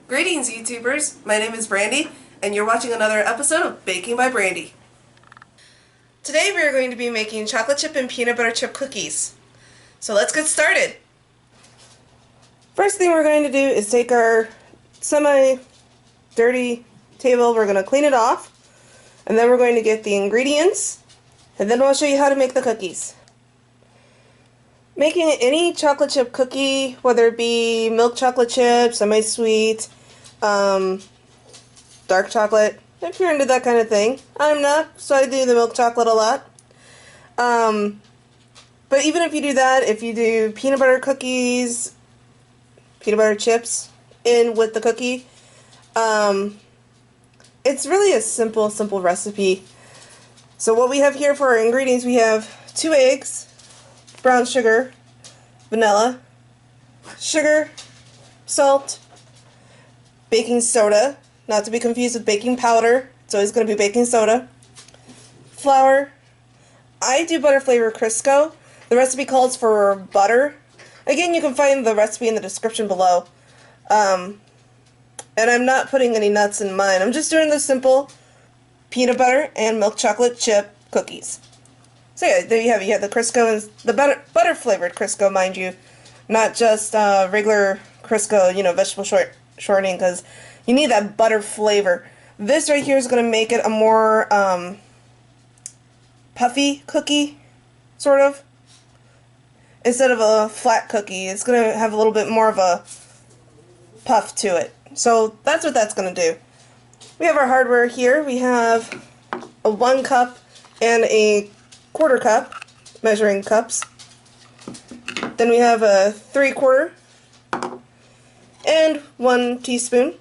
Greetings, YouTubers! My name is Brandy, and you're watching another episode of Baking by Brandy. Today we are going to be making chocolate chip and peanut butter chip cookies. So let's get started! First thing we're going to do is take our semi-dirty table, we're going to clean it off, and then we're going to get the ingredients, and then I'll show you how to make the cookies. Making any chocolate chip cookie, whether it be milk chocolate chip, semi-sweet, dark chocolate, if you're into that kind of thing. I'm not, so I do the milk chocolate a lot. But even if you do that, if you do peanut butter cookies, peanut butter chips in with the cookie, it's really a simple recipe. So what we have here for our ingredients, we have 2 eggs, brown sugar, vanilla, sugar, salt, baking soda, not to be confused with baking powder, it's always going to be baking soda, flour. I do butter flavor Crisco. The recipe calls for butter. Again, you can find the recipe in the description below. And I'm not putting any nuts in mine. I'm just doing the simple peanut butter and milk chocolate chip cookies. So yeah, there you have it. You have the Crisco and the butter flavored Crisco, mind you, not just regular Crisco, vegetable shortening, because you need that butter flavor. This right here is going to make it a more puffy cookie, sort of. Instead of a flat cookie, it's going to have a little bit more of a puff to it. So that's what that's going to do. We have our hardware here. We have a 1 cup and a 1/4 cup, measuring cups. Then we have a 3/4 and 1 teaspoon.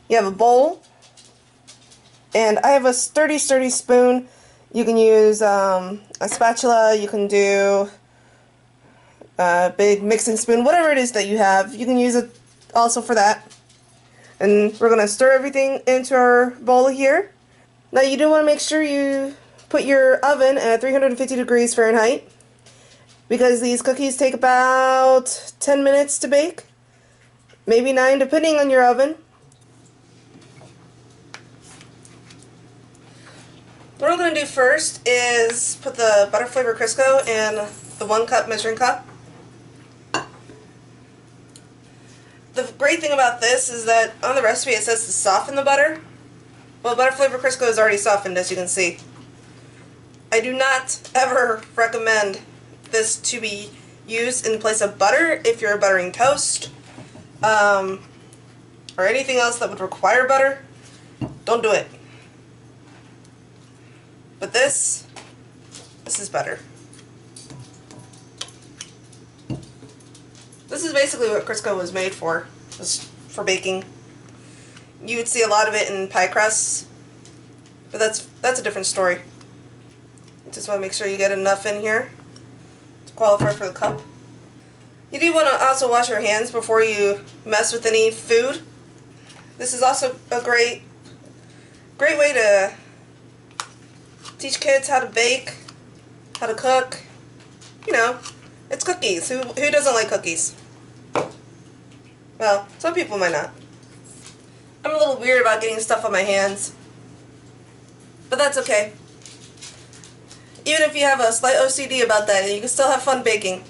You have a bowl, and I have a sturdy spoon. You can use a spatula, you can do a big mixing spoon, whatever it is that you have. You can use it also for that. And we're going to stir everything into our bowl here. Now you do want to make sure you put your oven at 350 degrees Fahrenheit, because these cookies take about 10 minutes to bake, maybe 9 depending on your oven. What I'm going to do first is put the butter flavor Crisco in the 1 cup measuring cup. The great thing about this is that on the recipe it says to soften the butter. Well, butter flavor Crisco is already softened, as you can see. I do not ever recommend this to be used in place of butter if you're buttering toast, or anything else that would require butter. Don't do it. But this is better. This is basically what Crisco was made for, was for baking. You would see a lot of it in pie crusts, but that's a different story. Just want to make sure you get enough in here to qualify for the cup. You do want to also wash your hands before you mess with any food. This is also a great way to teach kids how to bake, how to cook. It's cookies. Who doesn't like cookies? Well, some people might not. I'm a little weird about getting stuff on my hands, but that's okay. Even if you have a slight OCD about that, you can still have fun baking.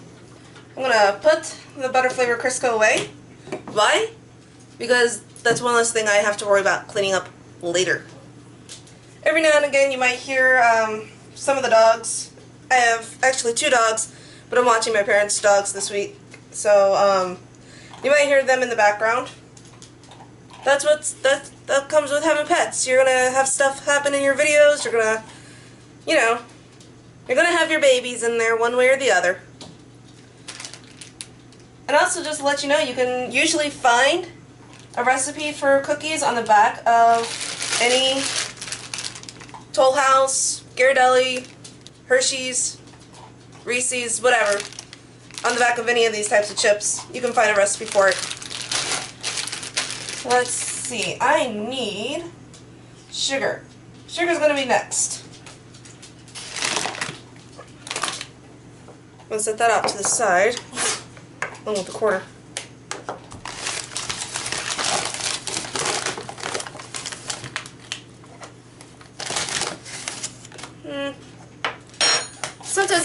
I'm going to put the butter flavor Crisco away. Why? Because that's one less thing I have to worry about cleaning up later. Every now and again you might hear some of the dogs. I have actually 2 dogs, but I'm watching my parents' dogs this week. So you might hear them in the background. That comes with having pets. You're going to have stuff happen in your videos. You're going to, you're going to have your babies in there one way or the other. And also, just to let you know, you can usually find a recipe for cookies on the back of any Toll House, Ghirardelli, Hershey's, Reese's, whatever. On the back of any of these types of chips, you can find a recipe for it. Let's see, I need sugar. Sugar's going to be next. I'm going to set that out to the side, along with the 1/4.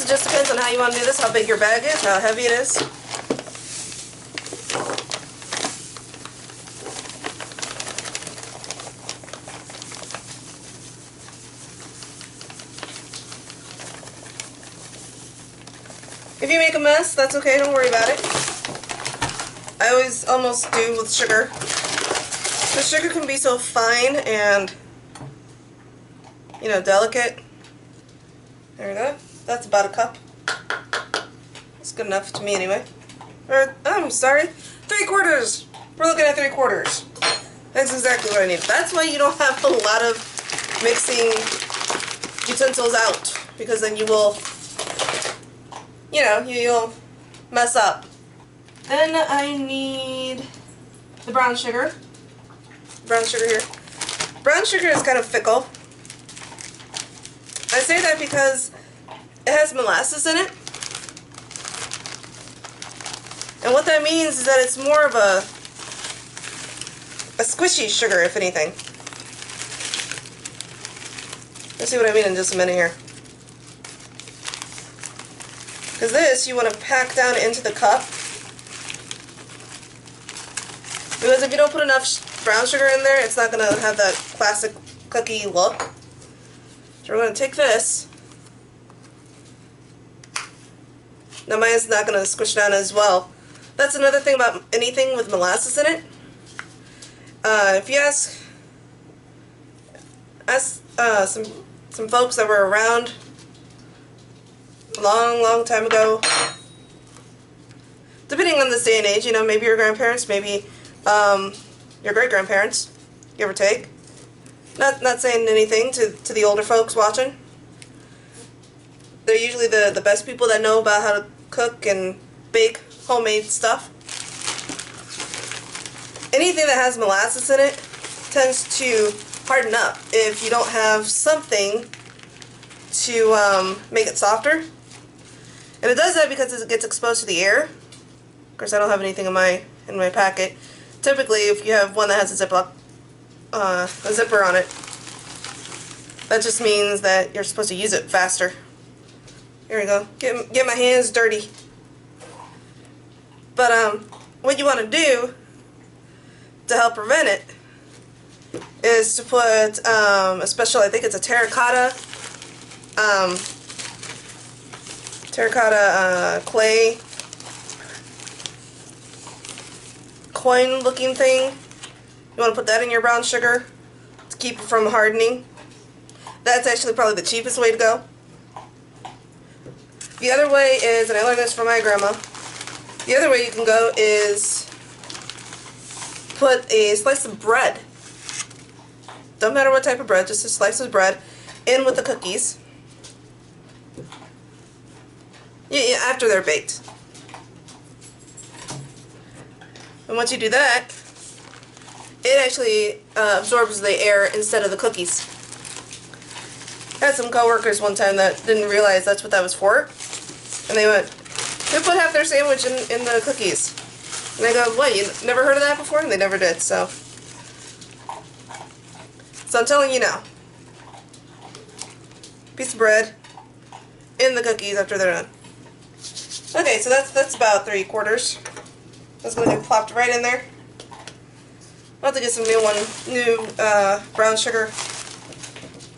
it just depends on how you want to do this, how big your bag is, how heavy it is. If you make a mess, that's okay, don't worry about it. I always almost do with sugar. The sugar can be so fine and, you know, delicate. There we go. That's about a cup. That's good enough to me anyway. Or, I'm sorry, 3/4. We're looking at 3/4. That's exactly what I need. That's why you don't have a lot of mixing utensils out, because then you will, you know, you'll mess up. Then I need the brown sugar. Brown sugar here. Brown sugar is kind of fickle. I say that because it has molasses in it. And what that means is that it's more of a squishy sugar, if anything. You'll see what I mean in just a minute here. Because this, you want to pack down into the cup. Because if you don't put enough brown sugar in there, it's not going to have that classic cookie look. So we're going to take this. Now mine's not going to squish down as well. That's another thing about anything with molasses in it. If you ask some folks that were around a long time ago, depending on this day and age, you know, maybe your grandparents, maybe your great-grandparents, give or take. Not saying anything to the older folks watching. They're usually the best people that know about how to cook and bake homemade stuff. Anything that has molasses in it tends to harden up if you don't have something to make it softer. And it does that because it gets exposed to the air. Of course, I don't have anything in my packet. Typically, if you have one that has a zipper on it, that just means that you're supposed to use it faster. Here we go. Get my hands dirty. But what you want to do to help prevent it is to put a special, I think it's a terracotta clay coin looking thing. You want to put that in your brown sugar to keep it from hardening. That's actually probably the cheapest way to go. The other way is, and I learned this from my grandma, the other way you can go is put a slice of bread, don't matter what type of bread, just a slice of bread, in with the cookies. Yeah, after they're baked. And once you do that, it actually absorbs the air instead of the cookies. I had some coworkers one time that didn't realize that's what that was for. And they went, they put half their sandwich in the cookies. And I go, what, you never heard of that before? And they never did, so I'm telling you now. Piece of bread in the cookies after they're done. Okay, so that's about 3/4. That's going to get plopped right in there. I'll have to get some new brown sugar.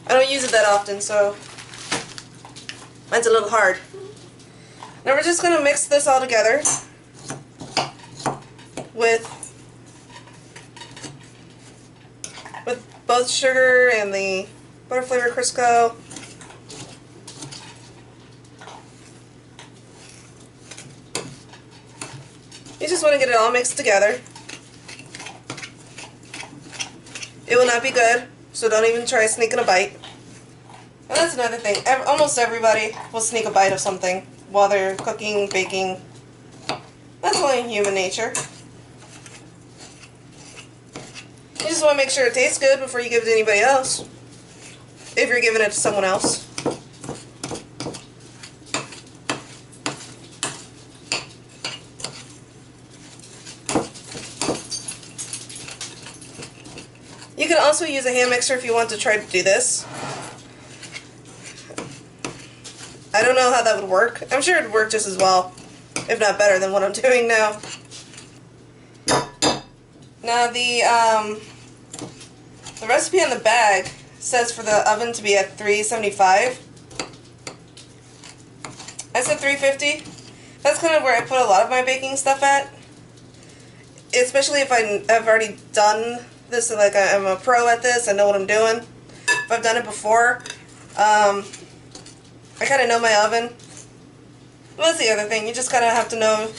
I don't use it that often, so mine's a little hard. Now we're just going to mix this all together with both sugar and the butter flavor Crisco. You just want to get it all mixed together. It will not be good, so don't even try sneaking a bite. And that's another thing. Almost everybody will sneak a bite of something while they're cooking, baking. That's only human nature. You just want to make sure it tastes good before you give it to anybody else. If you're giving it to someone else. You can also use a hand mixer if you want to try to do this. I don't know how that would work. I'm sure it'd work just as well, if not better than what I'm doing now. Now the recipe on the bag says for the oven to be at 375. I said 350. That's kind of where I put a lot of my baking stuff at. Especially if I've already done this, like I'm a pro at this, I know what I'm doing. If I've done it before, I kind of know my oven. Well, that's the other thing, you just kind of have to know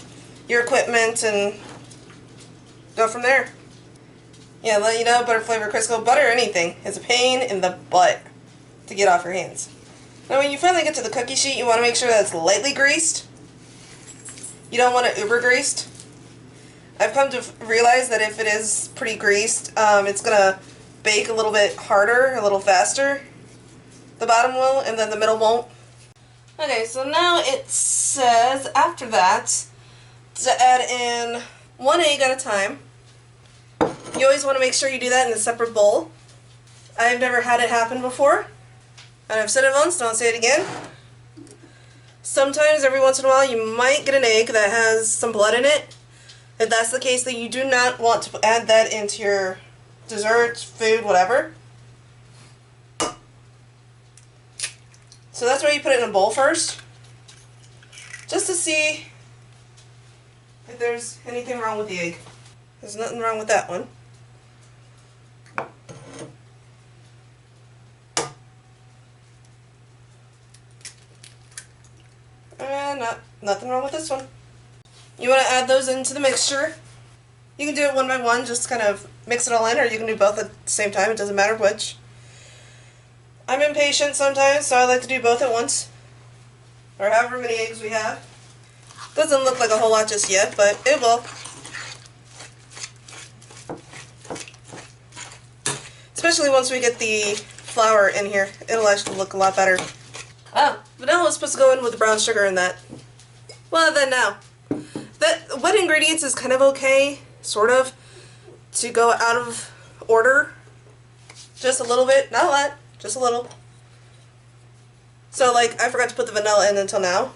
your equipment and go from there. Yeah, let you know, butter flavor Crisco, butter or anything is a pain in the butt to get off your hands. Now when you finally get to the cookie sheet, you want to make sure that it's lightly greased. You don't want it uber greased. I've come to realize that if it is pretty greased, it's going to bake a little bit harder, a little faster. The bottom will, and then the middle won't. Okay, so now it says after that to add in 1 egg at a time. You always want to make sure you do that in a separate bowl. I've never had it happen before, and I've said it once, and I'll say it again. Sometimes, every once in a while, you might get an egg that has some blood in it. If that's the case, then you do not want to add that into your dessert, food, whatever. So that's why you put it in a bowl first, just to see if there's anything wrong with the egg. There's nothing wrong with that one. And nothing wrong with this one. You want to add those into the mixture. You can do it one by one, just kind of mix it all in, or you can do both at the same time, it doesn't matter which. I'm impatient sometimes, so I like to do both at once, or however many eggs we have. Doesn't look like a whole lot just yet, but it will. Especially once we get the flour in here, it'll actually look a lot better. Oh, vanilla is supposed to go in with the brown sugar in that. Well then now. That wet ingredients is kind of okay, sort of, to go out of order. Just a little bit, not a lot, just a little. So like, I forgot to put the vanilla in until now.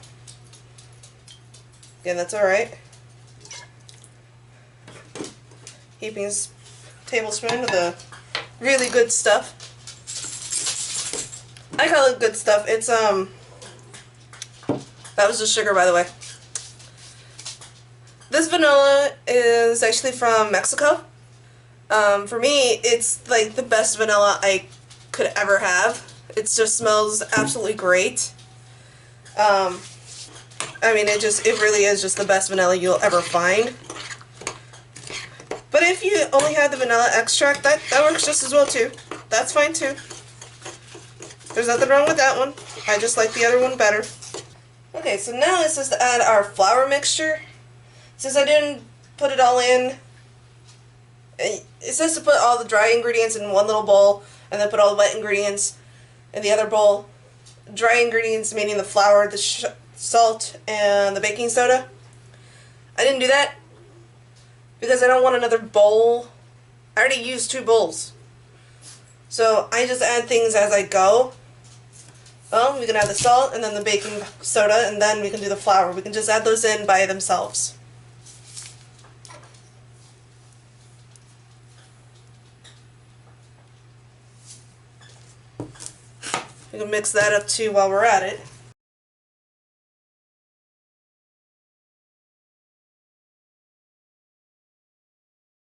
Yeah, that's alright. Heaping a tablespoon of the really good stuff. I call it good stuff. It's, that was just sugar, by the way. This vanilla is actually from Mexico. For me, it's like the best vanilla I could ever have. It just smells absolutely great. I mean, it really is just the best vanilla you'll ever find. But if you only have the vanilla extract, that works just as well too. That's fine too. There's nothing wrong with that one. I just like the other one better. Okay, so now it says to add our flour mixture. Since I didn't put it all in, it says to put all the dry ingredients in one little bowl and then put all the wet ingredients in the other bowl. Dry ingredients meaning the flour, the salt, and the baking soda. I didn't do that because I don't want another bowl. I already used 2 bowls. So I just add things as I go. Well, we can add the salt and then the baking soda, and then we can do the flour. We can just add those in by themselves. We can mix that up too while we're at it.